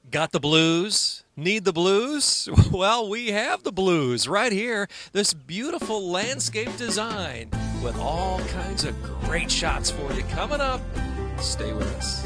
Got the blues? Need the blues? Well, we have the blues right here. This beautiful landscape design with all kinds of great shots for you coming up. Stay with us.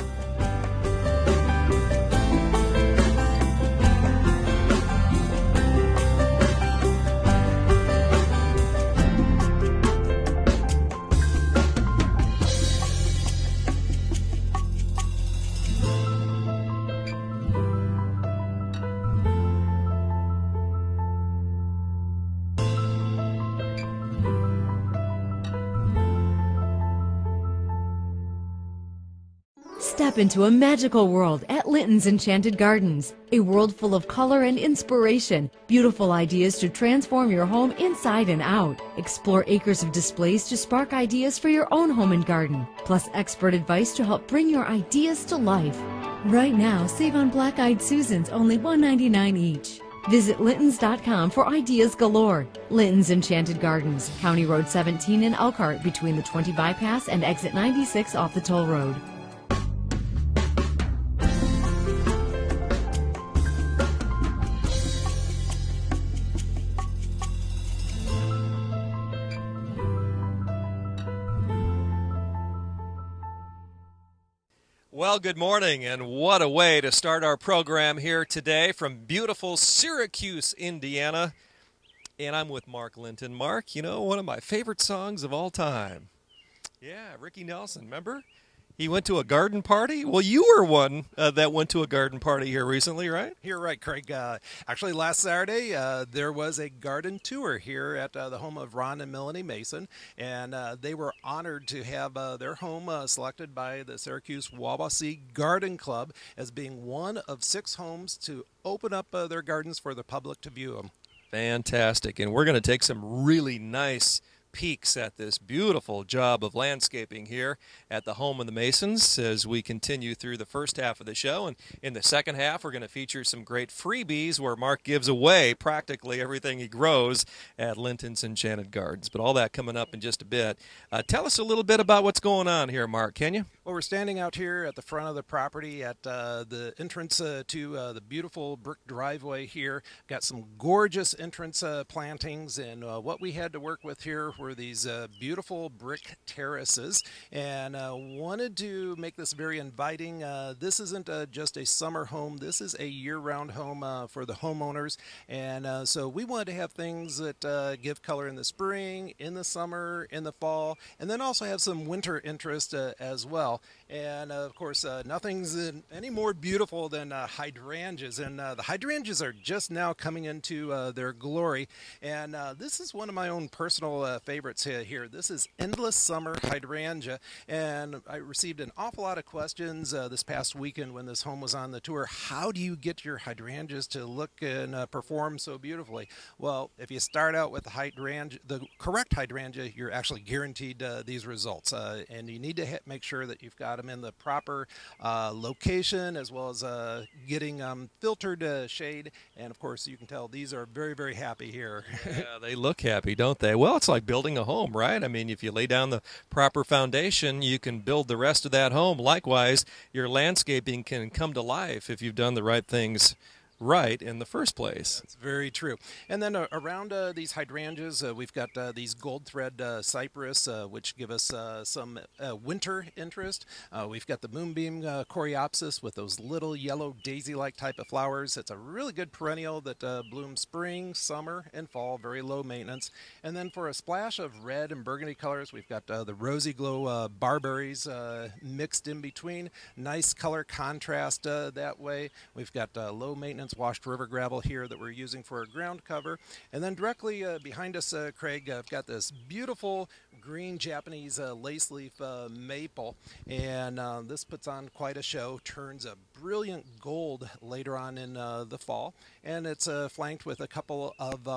Step into a magical world at Linton's Enchanted Gardens. A world full of color and inspiration. Beautiful ideas to transform your home inside and out. Explore acres of displays to spark ideas for your own home and garden. Plus expert advice to help bring your ideas to life. Right now, save on Black-Eyed Susans, only $1.99 each. Visit Lintons.com for ideas galore. Linton's Enchanted Gardens, County Road 17 in Elkhart, between the 20 bypass and exit 96 off the toll road. Well, good morning, and what a way to start our program here today from beautiful Syracuse, Indiana. And I'm with Mark Linton. Mark, you know, one of my favorite songs of all time. Yeah, Ricky Nelson, remember? He went to a garden party? Well, you were one that went to a garden party here recently, right? You're right, Craig. Actually, last Saturday, there was a garden tour here at the home of Ron and Melanie Mason, and they were honored to have their home selected by the Syracuse Wawasee Garden Club as being one of 6 homes to open up their gardens for the public to view them. Fantastic. And we're going to take some really nice peeks at this beautiful job of landscaping here at the home of the Masons as we continue through the first half of the show. And in the second half, we're going to feature some great freebies where Mark gives away practically everything he grows at Linton's Enchanted Gardens. But all that coming up in just a bit. Tell us a little bit about what's going on here, Mark, can you? Well, we're standing out here at the front of the property at the entrance to the beautiful brick driveway here. Got some gorgeous entrance plantings, and what we had to work with here were these beautiful brick terraces, and wanted to make this very inviting. This isn't just a summer home. This is a year-round home for the homeowners, and so we wanted to have things that give color in the spring, in the summer, in the fall, and then also have some winter interest as well. And of course, nothing's any more beautiful than hydrangeas, and the hydrangeas are just now coming into their glory. And this is one of my own personal favorites here. This is Endless Summer Hydrangea, and I received an awful lot of questions this past weekend when this home was on the tour. How do you get your hydrangeas to look and perform so beautifully? Well, if you start out with the correct hydrangea, you're actually guaranteed these results, and you need to make sure that you've got them in the proper location, as well as getting filtered shade. And of course, you can tell these are very, very happy here. Yeah, they look happy, don't they? Well, it's like building a home, right? I mean, if you lay down the proper foundation, you can build the rest of that home. Likewise, your landscaping can come to life if you've done the right things right in the first place. That's very true. And then around these hydrangeas, we've got these gold thread cypress, which give us some winter interest. We've got the moonbeam coreopsis with those little yellow daisy-like type of flowers. It's a really good perennial that blooms spring, summer, and fall, very low maintenance. And then for a splash of red and burgundy colors, we've got the rosy glow barberries mixed in between. Nice color contrast that way. We've got low maintenance washed river gravel here that we're using for a ground cover. And then directly behind us, Craig, I've got this beautiful green Japanese lace leaf maple, and this puts on quite a show, turns a brilliant gold later on in the fall, and it's flanked with a couple of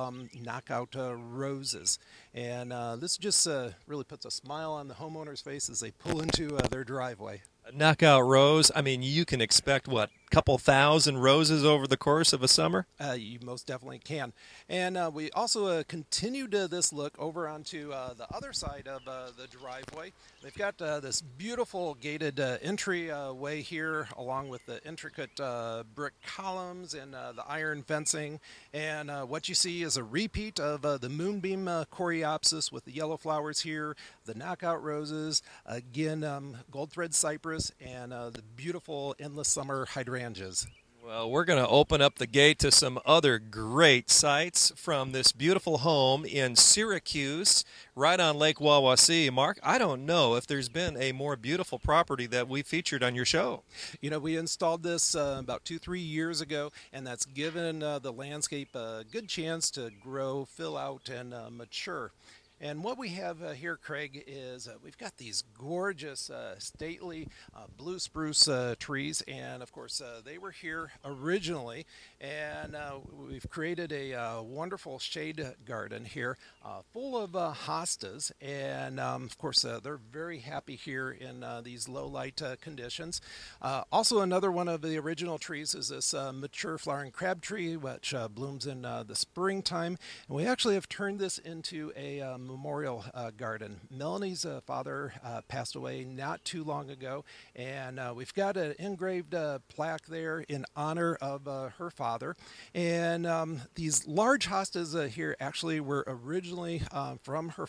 knockout roses. And this just really puts a smile on the homeowner's face as they pull into their driveway. A knockout rose, I mean, you can expect what couple thousand roses over the course of a summer? You most definitely can. And we also continued this look over onto the other side of the driveway. They've got this beautiful gated entry way here, along with the intricate brick columns and the iron fencing. And what you see is a repeat of the moonbeam coreopsis with the yellow flowers here, the knockout roses, again, gold thread cypress, and the beautiful endless summer hydrangeas. Well, we're going to open up the gate to some other great sights from this beautiful home in Syracuse, right on Lake Wawasee. Mark, I don't know if there's been a more beautiful property that we featured on your show. You know, we installed this about 2-3 years ago, and that's given the landscape a good chance to grow, fill out, and mature. And what we have here, Craig, is we've got these gorgeous, stately blue spruce trees, and of course they were here originally. And we've created a wonderful shade garden here, full of hostas, and of course they're very happy here in these low light conditions. Also, another one of the original trees is this mature flowering crab tree, which blooms in the springtime. And we actually have turned this into a memorial garden. Melanie's father passed away not too long ago, and we've got an engraved plaque there in honor of her father. And these large hostas here actually were originally from her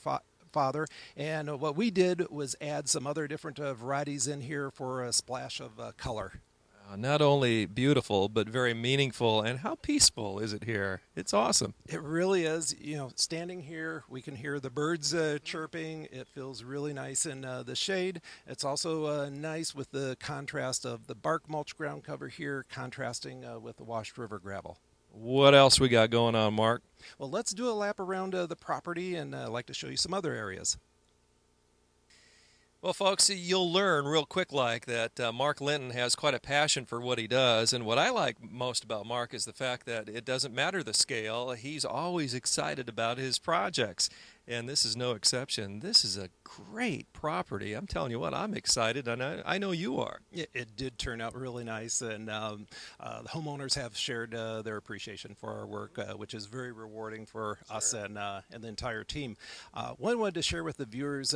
father, and what we did was add some other different varieties in here for a splash of color. Not only beautiful, but very meaningful. And how peaceful is it here? It's awesome. It really is. You know, standing here, we can hear the birds chirping. It feels really nice in the shade. It's also nice with the contrast of the bark mulch ground cover here, contrasting with the washed river gravel. What else we got going on, Mark? Well, let's do a lap around the property, and I'd like to show you some other areas. Well, folks, you'll learn real quick like that Mark Linton has quite a passion for what he does. And what I like most about Mark is the fact that it doesn't matter the scale. He's always excited about his projects. And this is no exception. This is a great property. I'm telling you what, I'm excited, and I know you are. It did turn out really nice, and the homeowners have shared their appreciation for our work, which is very rewarding for us and the entire team. One I wanted to share with the viewers,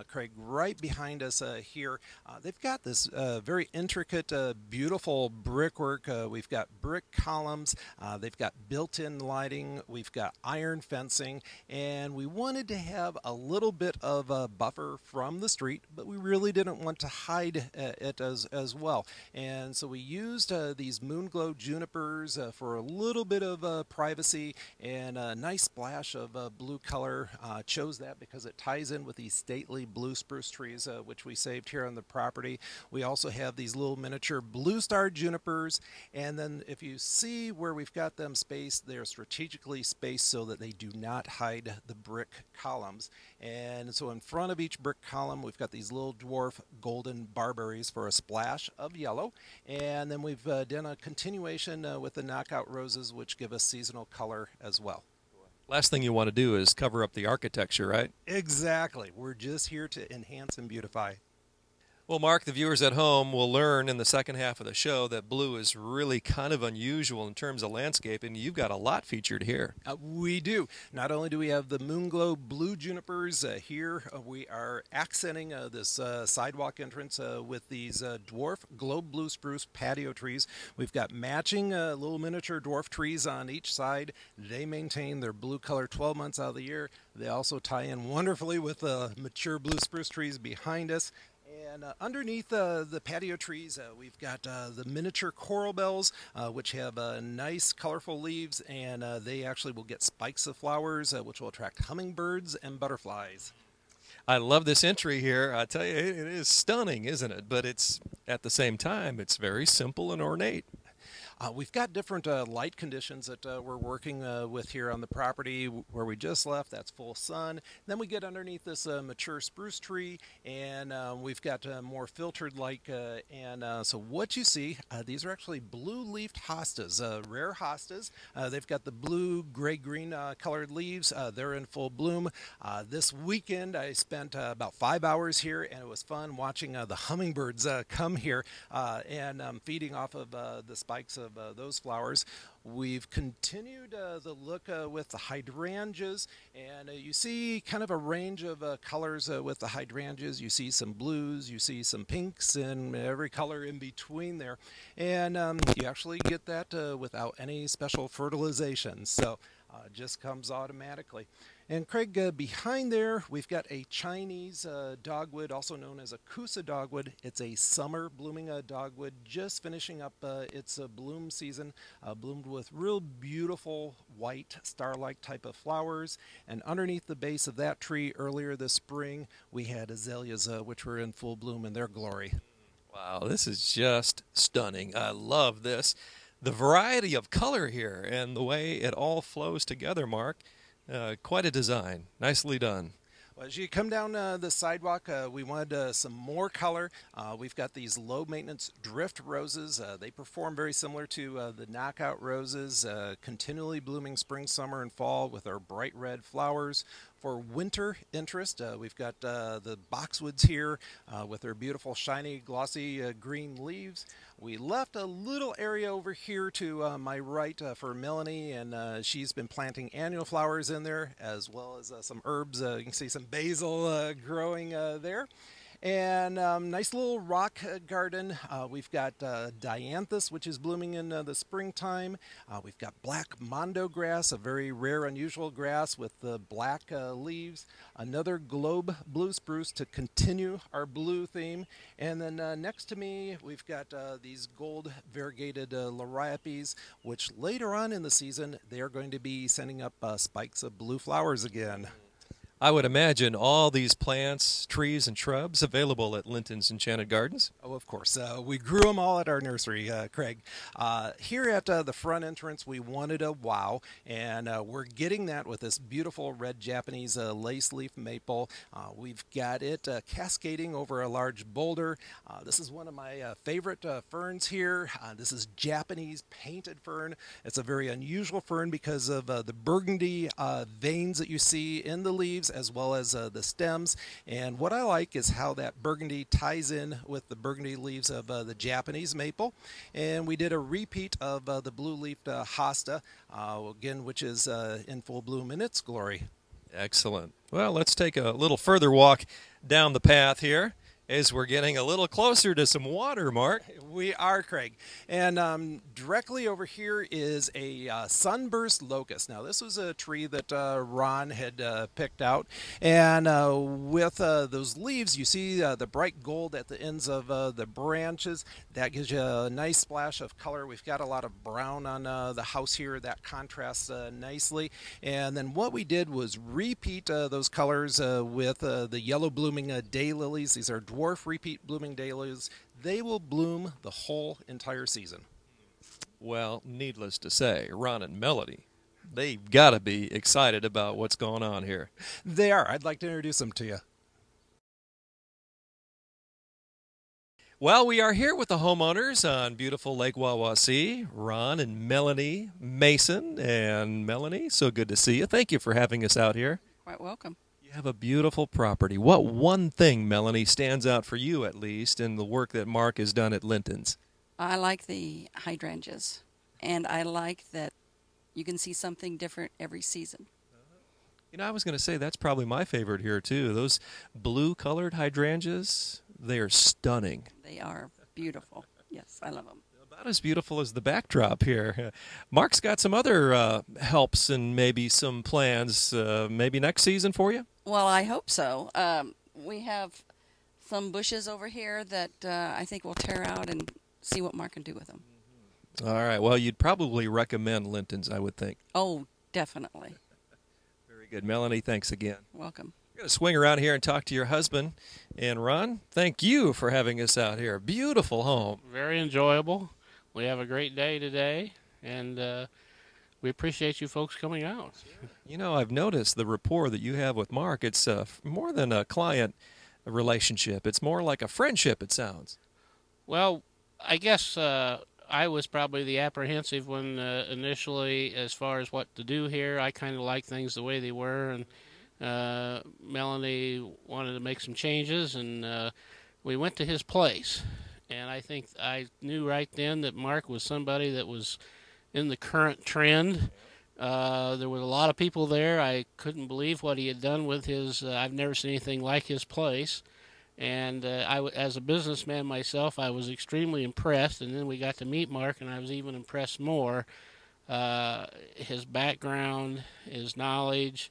Craig, right behind us here, they've got this very intricate, beautiful brickwork. We've got brick columns, they've got built-in lighting, we've got iron fencing, and we wanted to have a little bit of a buffer from the street, but we really didn't want to hide it as well. And so we used these moonglow junipers for a little bit of privacy and a nice splash of blue color. Chose that because it ties in with these stately blue spruce trees, which we saved here on the property. We also have these little miniature blue star junipers, and then if you see where we've got them spaced, they're strategically spaced so that they do not hide the brick columns. And so in front of each brick column, we've got these little dwarf golden barberries for a splash of yellow. And then we've done a continuation with the knockout roses, which give us seasonal color as well. Last thing you want to do is cover up the architecture, right? Exactly. We're just here to enhance and beautify. Well, Mark, the viewers at home will learn in the second half of the show that blue is really kind of unusual in terms of landscape, and you've got a lot featured here. We do. Not only do we have the moonglow blue junipers here, we are accenting this sidewalk entrance with these dwarf globe blue spruce patio trees. We've got matching little miniature dwarf trees on each side. They maintain their blue color 12 months out of the year. They also tie in wonderfully with the mature blue spruce trees behind us. And underneath the patio trees, we've got the miniature coral bells, which have nice, colorful leaves, and they actually will get spikes of flowers, which will attract hummingbirds and butterflies. I love this entry here. I tell you, it is stunning, isn't it? But it's at the same time, it's very simple and ornate. We've got different light conditions that we're working with here on the property where we just left. That's full sun. Then we get underneath this mature spruce tree, and we've got more filtered light. So what you see, these are actually blue-leafed hostas, rare hostas. They've got the blue, gray-green colored leaves. They're in full bloom. This weekend, I spent about 5 hours here, and it was fun watching the hummingbirds come here and feeding off of the spikes of those flowers. We've continued the look with the hydrangeas, and you see kind of a range of colors with the hydrangeas. You see some blues, you see some pinks, and every color in between there. And you actually get that without any special fertilization, so it just comes automatically. And Craig, behind there, we've got a Chinese dogwood, also known as a Kusa dogwood. It's a summer blooming dogwood, just finishing up its bloom season, bloomed with real beautiful white star-like type of flowers. And underneath the base of that tree earlier this spring, we had azaleas, which were in full bloom in their glory. Wow, this is just stunning. I love this. The variety of color here and the way it all flows together, Mark. Quite a design. Nicely done. Well, as you come down the sidewalk, we wanted some more color. We've got these low-maintenance drift roses. They perform very similar to the knockout roses, continually blooming spring, summer, and fall with our bright red flowers. For winter interest, we've got the boxwoods here with their beautiful, shiny, glossy green leaves. We left a little area over here to my right for Melanie, and she's been planting annual flowers in there, as well as some herbs. You can see some basil growing there. And nice little rock garden. We've got dianthus, which is blooming in the springtime. We've got black mondo grass, a very rare, unusual grass with the black leaves. Another globe blue spruce to continue our blue theme. And then next to me, we've got these gold variegated liriopes, which later on in the season, they are going to be sending up spikes of blue flowers again. I would imagine all these plants, trees, and shrubs available at Linton's Enchanted Gardens. Oh, of course. We grew them all at our nursery, Craig. Here at the front entrance, we wanted a wow, and we're getting that with this beautiful red Japanese lace leaf maple. We've got it cascading over a large boulder. This is one of my favorite ferns here. This is Japanese painted fern. It's a very unusual fern because of the burgundy veins that you see in the leaves, as well as the stems. And what I like is how that burgundy ties in with the burgundy leaves of the Japanese maple. And we did a repeat of the blue-leafed hosta, again, which is in full bloom in its glory. Excellent. Well, let's take a little further walk down the path here as we're getting a little closer to some water, Mark. We are, Craig. And directly over here is a sunburst locust. Now, this was a tree that Ron had picked out. And with those leaves, you see the bright gold at the ends of the branches. That gives you a nice splash of color. We've got a lot of brown on the house here. That contrasts nicely. And then what we did was repeat those colors with the yellow blooming daylilies. These are dwarf repeat blooming daylilies. They will bloom the whole entire season. Well, needless to say, Ron and Melody, they've got to be excited about what's going on here. They are. I'd like to introduce them to you. Well, we are here with the homeowners on beautiful Lake Wawasee, Ron and Melanie Mason. And Melanie, so good to see you. Thank you for having us out here. Quite welcome. You have a beautiful property. What one thing, Melanie, stands out for you at least in the work that Mark has done at Linton's? I like the hydrangeas, and I like that you can see something different every season. You know, I was going to say that's probably my favorite here, too. Those blue-colored hydrangeas, they are stunning. They are beautiful. Yes, I love them. About as beautiful as the backdrop here. Mark's got some other helps and maybe some plans maybe next season for you? Well, I hope so. We have some bushes over here that I think we'll tear out and see what Mark can do with them. All right. Well, you'd probably recommend Linton's, I would think. Oh, definitely. Very good. Melanie, thanks again. Welcome. We're going to swing around here and talk to your husband. And Ron, thank you for having us out here. Beautiful home. Very enjoyable. We have a great day today, and we appreciate you folks coming out. You know, I've noticed the rapport that you have with Mark. It's more than a client relationship. It's more like a friendship, it sounds. Well, I guess I was probably the apprehensive one initially as far as what to do here. I kind of like things the way they were, and Melanie wanted to make some changes, and we went to his place. And I think I knew right then that Mark was somebody that was in the current trend. There was a lot of people there. I couldn't believe what he had done with his. I've never seen anything like his place. And as a businessman myself, I was extremely impressed. And then we got to meet Mark, and I was even impressed more. His background, his knowledge.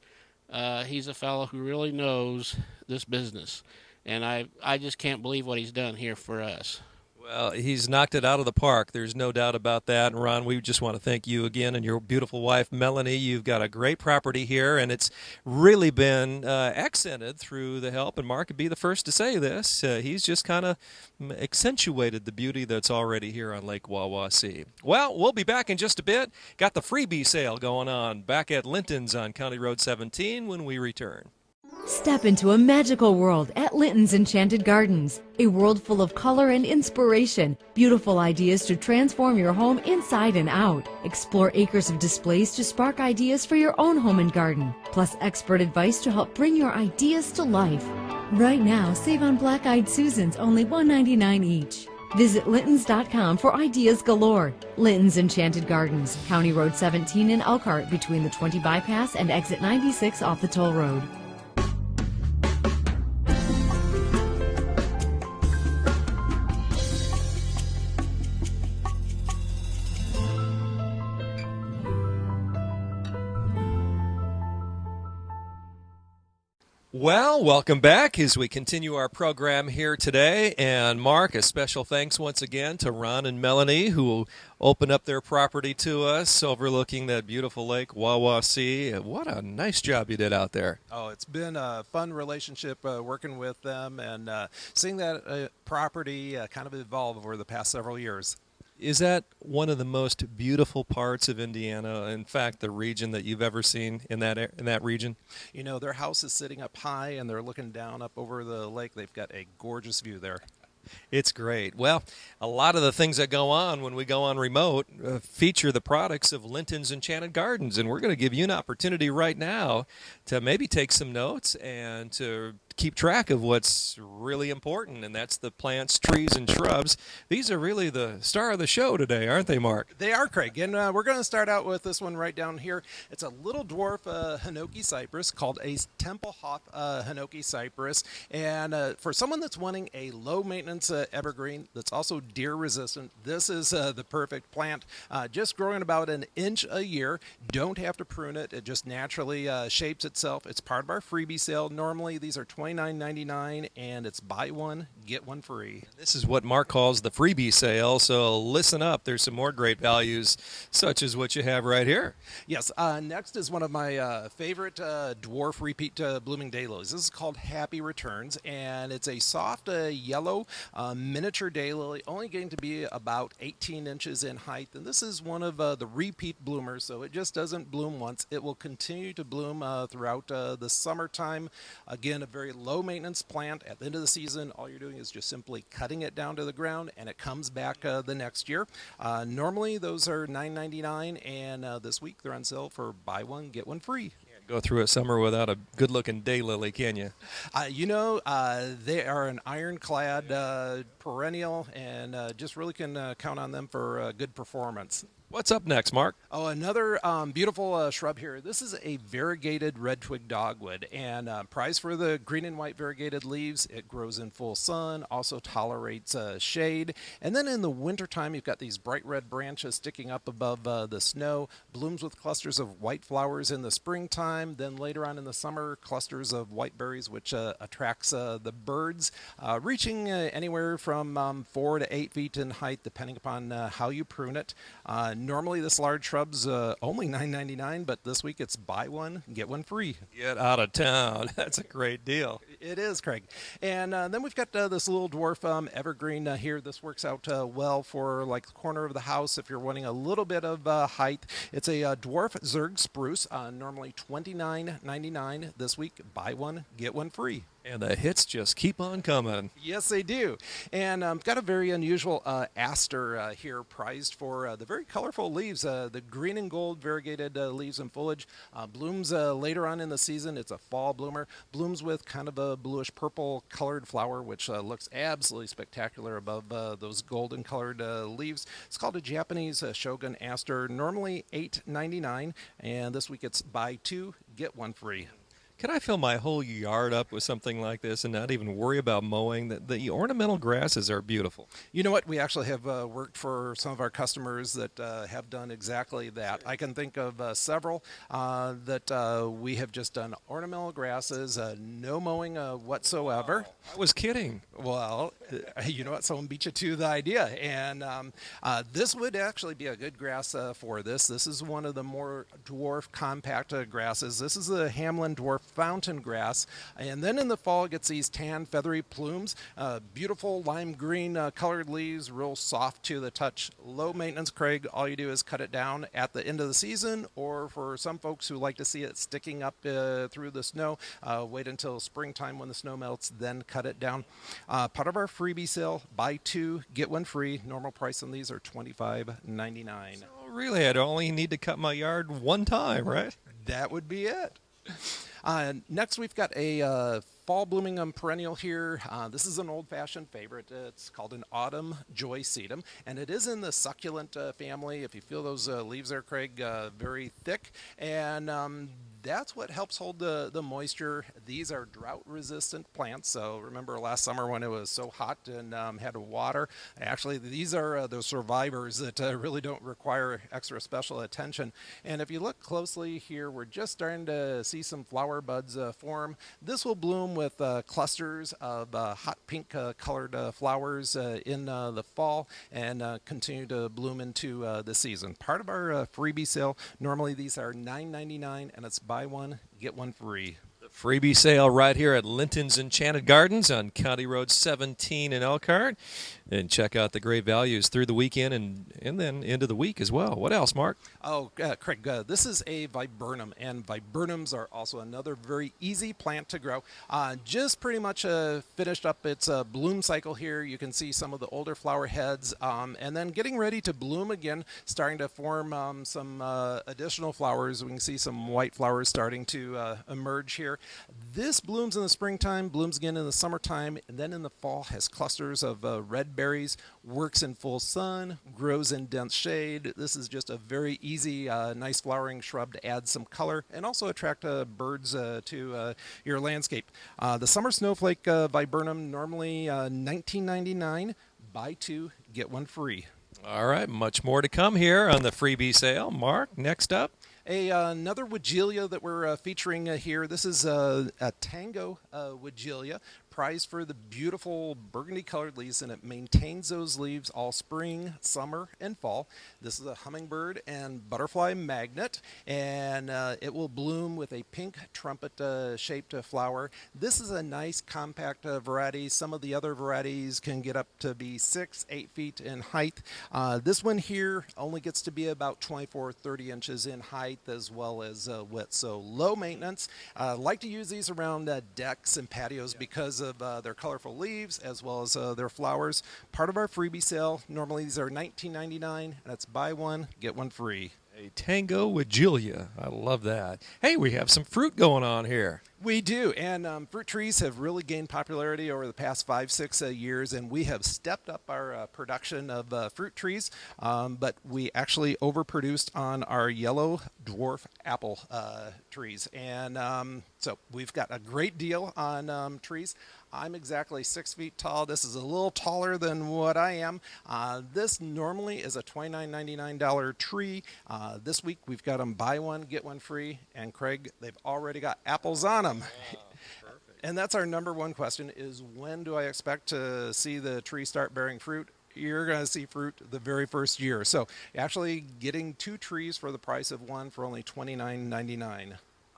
He's a fellow who really knows this business. And I just can't believe what he's done here for us. Well, he's knocked it out of the park. There's no doubt about that. And Ron, we just want to thank you again and your beautiful wife, Melanie. You've got a great property here, and it's really been accented through the help. And Mark would be the first to say this. He's just kind of accentuated the beauty that's already here on Lake Wawasee. Well, we'll be back in just a bit. Got the freebie sale going on back at Linton's on County Road 17 when we return. Step into a magical world at Linton's Enchanted Gardens, a world full of color and inspiration, beautiful ideas to transform your home inside and out. Explore acres of displays to spark ideas for your own home and garden, plus expert advice to help bring your ideas to life. Right now, save on Black-Eyed Susans only $1.99 each. Visit Lintons.com for ideas galore. Linton's Enchanted Gardens, County Road 17 in Elkhart, between the 20 bypass and exit 96 off the toll road. Well, welcome back as we continue our program here today. And Mark, a special thanks once again to Ron and Melanie, who will open up their property to us overlooking that beautiful lake, Wawasee. What a nice job you did out there. Oh, it's been a fun relationship working with them and seeing that property kind of evolve over the past several years. Is that one of the most beautiful parts of Indiana, in fact, the region that you've ever seen in that region? You know, their house is sitting up high and they're looking down up over the lake. They've got a gorgeous view there. It's great. Well, a lot of the things that go on when we go on remote feature the products of Linton's Enchanted Gardens, and we're going to give you an opportunity right now to maybe take some notes and to keep track of what's really important, and that's the plants, trees, and shrubs. These are really the star of the show today, aren't they, Mark? They are, Craig, and we're going to start out with this one right down here. It's a little dwarf hinoki cypress called a Tempelhof hinoki cypress, and for someone that's wanting a low-maintenance evergreen that's also deer-resistant, this is the perfect plant. Just growing about an inch a year. Don't have to prune it. It just naturally shapes itself. It's part of our freebie sale. Normally, these are $29.99, and it's buy one, get one free. This is what Mark calls the freebie sale, so listen up. There's some more great values, such as what you have right here. Yes, next is one of my favorite dwarf repeat blooming daylilies. This is called Happy Returns, and it's a soft yellow miniature daylily, only getting to be about 18 inches in height. And this is one of the repeat bloomers, so it just doesn't bloom once. It will continue to bloom throughout the summertime. Again, a very low maintenance plant. At the end of the season, all you're doing is just simply cutting it down to the ground, and it comes back the next year. Normally, those are $9.99, and this week they're on sale for buy one, get one free. Go through a summer without a good-looking daylily, can you? You know, they are an ironclad perennial, and just really can count on them for good performance. What's up next, Mark? Oh, another beautiful shrub here. This is a variegated red twig dogwood, and prized for the green and white variegated leaves. It grows in full sun, also tolerates shade. And then in the wintertime, you've got these bright red branches sticking up above the snow, blooms with clusters of white flowers in the springtime. Then later on in the summer, clusters of white berries, which attracts the birds, reaching anywhere from 4 to 8 feet in height, depending upon how you prune it. Normally this large shrub's only $9.99, but this week it's buy one, get one free. Get out of town. That's a great deal. It is, Craig. And then we've got this little dwarf evergreen here. This works out well for like the corner of the house if you're wanting a little bit of height. It's a dwarf Zerg spruce, normally $29.99. This week, buy one, get one free. And the hits just keep on coming. Yes, they do. And got a very unusual aster here, prized for the very colorful leaves, the green and gold variegated leaves and foliage. Blooms later on in the season. It's a fall bloomer. Blooms with kind of a bluish purple colored flower, which looks absolutely spectacular above those golden colored leaves. It's called a Japanese Shogun aster, normally $8.99, and this week it's buy two, get one free. Can I fill my whole yard up with something like this and not even worry about mowing? The ornamental grasses are beautiful. You know what? We actually have worked for some of our customers that have done exactly that. I can think of several that we have just done ornamental grasses, no mowing whatsoever. I was kidding. Well, you know what? Someone beat you to the idea. And this would actually be a good grass for this. This is one of the more dwarf compact grasses. This is the Hamlin dwarf fountain grass, and then in the fall it gets these tan feathery plumes, beautiful lime green colored leaves, real soft to the touch, low maintenance, Craig. All you do is cut it down at the end of the season, or for some folks who like to see it sticking up through the snow, wait until springtime when the snow melts, then cut it down. Part of our freebie sale, buy two, get one free. Normal price on these are $25.99. So really, I'd only need to cut my yard one time, right? That would be it. Next, we've got a fall blooming perennial here. This is an old-fashioned favorite. It's called an autumn joy sedum, and it is in the succulent family. If you feel those leaves there, Craig, very thick, and that's what helps hold the moisture. These are drought-resistant plants. So remember last summer when it was so hot and had to water? Actually, these are the survivors that really don't require extra special attention. And if you look closely here, we're just starting to see some flower buds form. This will bloom with clusters of hot pink colored flowers in the fall and continue to bloom into the season. Part of our freebie sale, normally these are $9.99, and it's buy one, get one free. Freebie sale right here at Linton's Enchanted Gardens on County Road 17 in Elkhart. And check out the great values through the weekend and then into the week as well. What else, Mark? Oh, Craig, this is a viburnum, and viburnums are also another very easy plant to grow. Just pretty much finished up its bloom cycle here. You can see some of the older flower heads, and then getting ready to bloom again, starting to form some additional flowers. We can see some white flowers starting to emerge here. This blooms in the springtime, blooms again in the summertime, and then in the fall has clusters of red berries, works in full sun, grows in dense shade. This is just a very easy, nice flowering shrub to add some color and also attract birds to your landscape. The summer snowflake viburnum, normally $19.99. Buy two, get one free. All right, much more to come here on the freebie sale. Mark, next up. Another Weigela that we're featuring here. This is a Tango Weigela, prized for the beautiful burgundy-colored leaves, and it maintains those leaves all spring, summer, and fall. This is a hummingbird and butterfly magnet, and it will bloom with a pink trumpet-shaped flower. This is a nice, compact variety. Some of the other varieties can get up to be 6-8 feet in height. This one here only gets to be about 24-30 inches in height as well as width, so low maintenance. Like to use these around decks and patios because of their colorful leaves as well as their flowers. Part of our freebie sale, normally these are $19.99, and it's buy one, get one free. A Tango Weigela. I love that. Hey, we have some fruit going on here. We do, and fruit trees have really gained popularity over the past 5-6 years, and we have stepped up our production of fruit trees, but we actually overproduced on our yellow dwarf apple trees, and so we've got a great deal on trees. I'm exactly 6 feet tall. This is a little taller than what I am. This normally is a $29.99 tree. This week we've got them buy one, get one free. And Craig, they've already got apples on them. And that's our number one question is when do I expect to see the tree start bearing fruit? you're going to see fruit the very first year. So actually getting 2 trees for the price of one for only $29.99.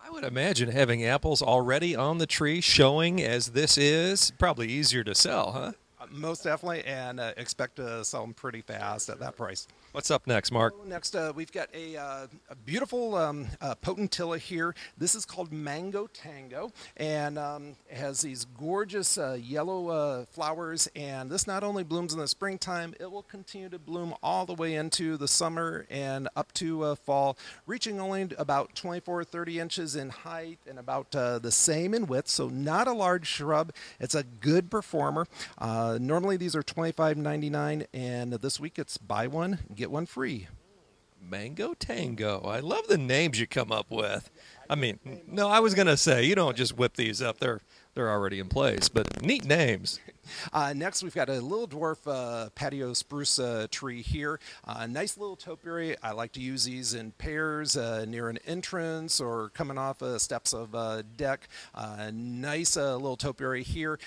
I would imagine having apples already on the tree showing as this is probably easier to sell, huh? Most definitely, and expect to sell them pretty fast at that price. What's up next, Mark? Next, we've got a beautiful potentilla here. This is called Mango Tango, and it has these gorgeous yellow flowers. And this not only blooms in the springtime, it will continue to bloom all the way into the summer and up to fall, reaching only about 24 or 30 inches in height and about the same in width. So not a large shrub. It's a good performer. Normally these are $25.99, and this week it's buy one, get one free. Mango Tango. I love the names you come up with. I mean, no, I was going to say, you don't just whip these up. They're already in place, but neat names. Next, we've got a little dwarf patio spruce tree here. Nice little topiary. I like to use these in pairs near an entrance or coming off steps of a deck. Nice little topiary here.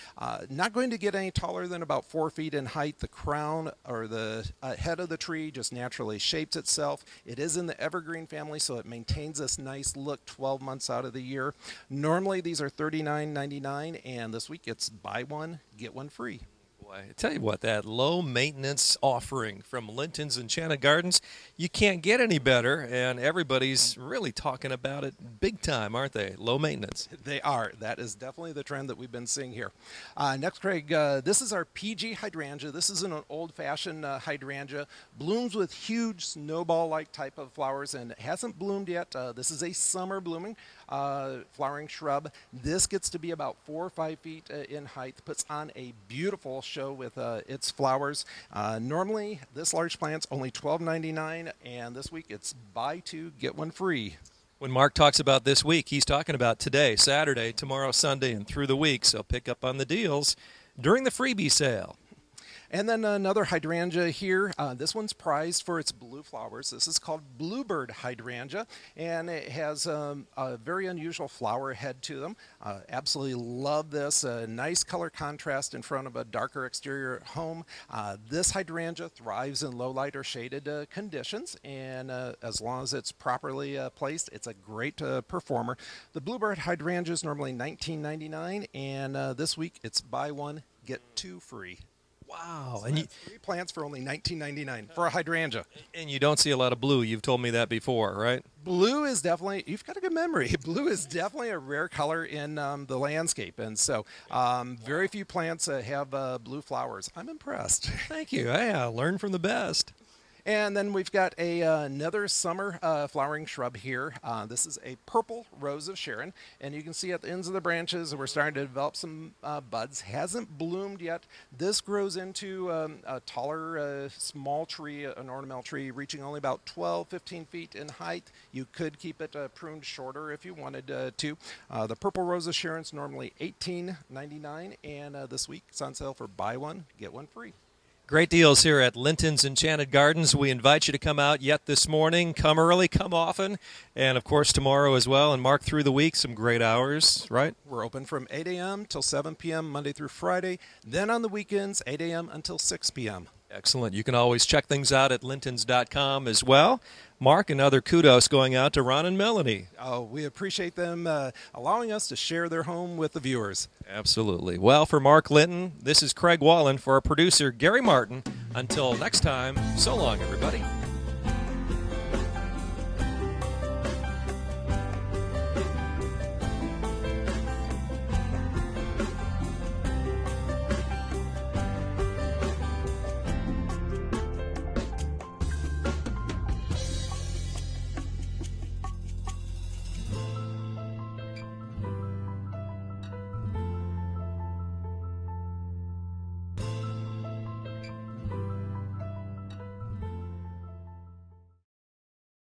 Not going to get any taller than about 4 feet in height. The crown or the head of the tree just naturally shapes itself. It is in the evergreen family, so it maintains this nice look 12 months out of the year. Normally, these are $39.99, and this week it's buy one, get one free. Boy, I tell you what, that low maintenance offering from Linton's Enchanted Gardens, you can't get any better, and everybody's really talking about it big time, aren't they? Low maintenance. They are. That is definitely the trend that we've been seeing here. Next, Craig, this is our PG hydrangea. This is an old-fashioned hydrangea. Blooms with huge snowball-like type of flowers, and it hasn't bloomed yet. This is a summer blooming flowering shrub. This gets to be about 4 or 5 feet in height. Puts on a beautiful show with its flowers. Normally, this large plant's only $12.99, and this week it's buy two, get one free. When Mark talks about this week, he's talking about today, Saturday, tomorrow, Sunday, and through the week. So pick up on the deals during the freebie sale. And then another hydrangea here. This one's prized for its blue flowers. This is called Bluebird hydrangea, and it has a very unusual flower head to them. Absolutely love this. Nice color contrast in front of a darker exterior home. This hydrangea thrives in low light or shaded conditions, and as long as it's properly placed, it's a great performer. The Bluebird hydrangea is normally $19.99, and this week it's buy one, get two free. Wow. So and 3 plants for only $19.99 for a hydrangea. And you don't see a lot of blue. You've told me that before, right? Blue is definitely, you've got a good memory. Blue is definitely a rare color in the landscape. And so very few plants have blue flowers. I'm impressed. Thank you. I learned from the best. And then we've got another summer flowering shrub here. This is a purple rose of Sharon. And you can see at the ends of the branches, we're starting to develop some buds. Hasn't bloomed yet. This grows into a taller, small tree, an ornamental tree, reaching only about 12, 15 feet in height. You could keep it pruned shorter if you wanted to. The purple rose of Sharon's normally $18.99. And this week it's on sale for buy one, get one free. Great deals here at Linton's Enchanted Gardens. We invite you to come out yet this morning. Come early, come often, and of course tomorrow as well. And Mark, through the week, some great hours, right? We're open from 8 a.m. till 7 p.m. Monday through Friday. Then on the weekends, 8 a.m. until 6 p.m. Excellent. You can always check things out at lintons.com as well. Mark, another kudos going out to Ron and Melanie. Oh, we appreciate them allowing us to share their home with the viewers. Absolutely. Well, for Mark Linton, this is Craig Wallen. For our producer, Gary Martin. Until next time, so long, everybody.